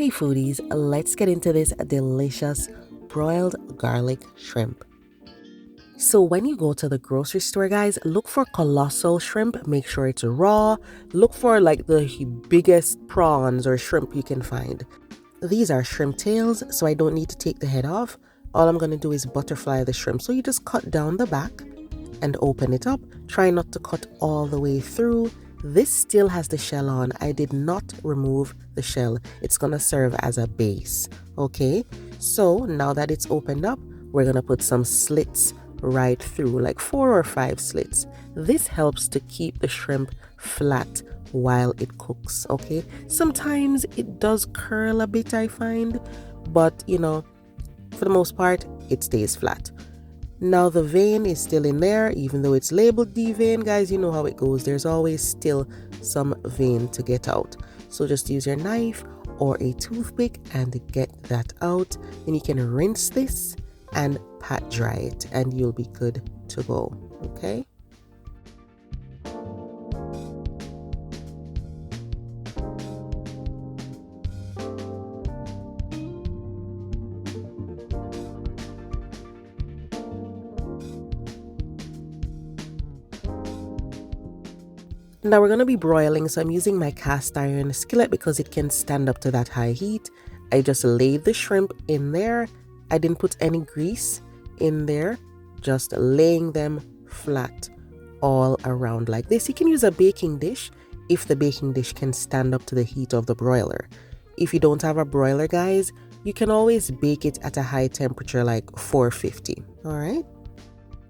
Hey foodies, let's get into this delicious broiled garlic shrimp. So when you go to the grocery store, guys, look for colossal shrimp. Make sure it's raw. Look for like the biggest prawns or shrimp you can find. These are shrimp tails, so I don't need to take the head off. All I'm going to do is butterfly the shrimp. So you just cut down the back and open it up. Try not to cut all the way through. This still has the shell on. I did not remove the shell. It's gonna serve as a base. Okay, so now that it's opened up, we're gonna put some slits right through, like 4 or 5 slits. This helps to keep the shrimp flat while it cooks. Okay, sometimes it does curl a bit, I find, but for the most part it stays flat. Now the vein is still in there, even though it's labeled D-vein, guys, you know how it goes. There's always still some vein to get out. So just use your knife or a toothpick and get that out. Then you can rinse this and pat dry it and you'll be good to go, okay? Now we're going to be broiling, so I'm using my cast iron skillet because it can stand up to that high heat. I just laid the shrimp in there. I didn't put any grease in there, just laying them flat all around like this. You can use a baking dish if the baking dish can stand up to the heat of the broiler. If you don't have a broiler, guys, you can always bake it at a high temperature like 450. All right.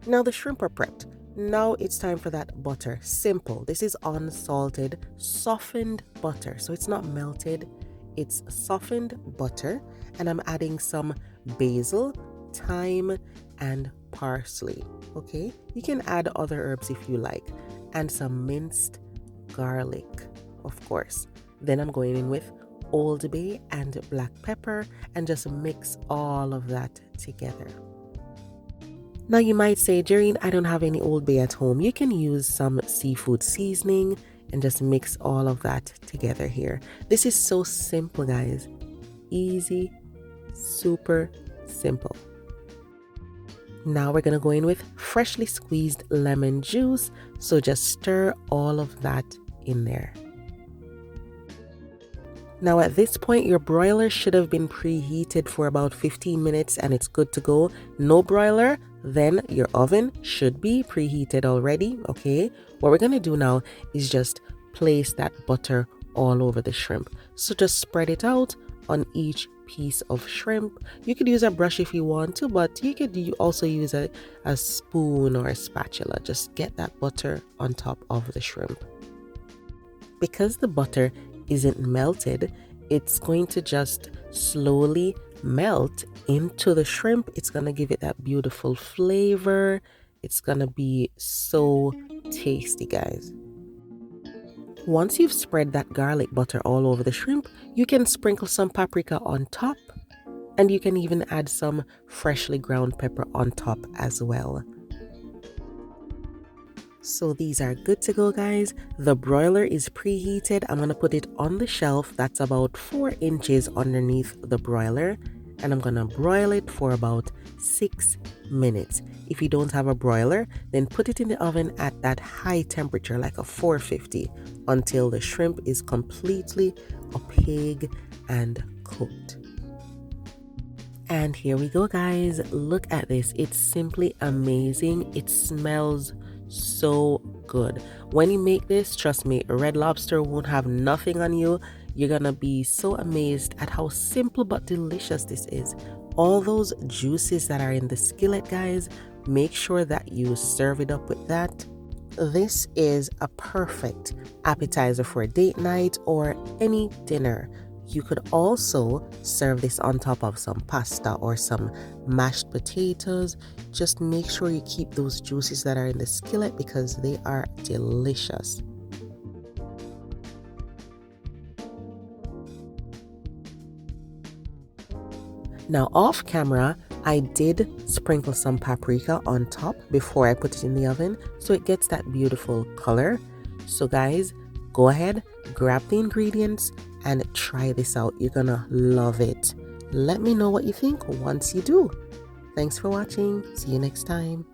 Now the shrimp are prepped. Now it's time for that butter. Simple. This is unsalted, softened butter. So it's not melted, it's softened butter. And I'm adding some basil, thyme, and parsley. Okay, you can add other herbs if you like, and some minced garlic, of course. Then I'm going in with Old Bay and black pepper and just mix all of that together. Now you might say, Jareen, I don't have any Old Bay at home. You can use some seafood seasoning and just mix all of that together here. This is so simple, guys. Easy, super simple. Now we're going to go in with freshly squeezed lemon juice. So just stir all of that in there. Now at this point, your broiler should have been preheated for about 15 minutes and it's good to go. No broiler, then your oven should be preheated already, okay? What we're going to do now is just place that butter all over the shrimp. So just spread it out on each piece of shrimp. You could use a brush if you want to, but you could also use a spoon or a spatula. Just get that butter on top of the shrimp. Because the butter isn't melted, it's going to just slowly melt into the shrimp. It's going to give it that beautiful flavor. It's going to be so tasty, guys. Once you've spread that garlic butter all over the shrimp, you can sprinkle some paprika on top, and you can even add some freshly ground pepper on top as well. So these are good to go, guys. The broiler is preheated. I'm going to put it on the shelf that's about 4 inches underneath the broiler, and I'm going to broil it for about 6 minutes. If you don't have a broiler, then put it in the oven at that high temperature, like a 450, until the shrimp is completely opaque and cooked. And here we go, guys. Look at this. It's simply amazing. It smells so good. When you make this, trust me, Red Lobster won't have nothing on you. You're gonna be so amazed at how simple but delicious this is. All those juices that are in the skillet, guys, make sure that you serve it up with that. This is a perfect appetizer for a date night or any dinner. You could also serve this on top of some pasta or some mashed potatoes. Just make sure you keep those juices that are in the skillet because they are delicious. Now off camera, I did sprinkle some paprika on top before I put it in the oven so it gets that beautiful color. So guys, go ahead, grab the ingredients and try this out. You're gonna love it. Let me know what you think once you do. Thanks for watching. See you next time.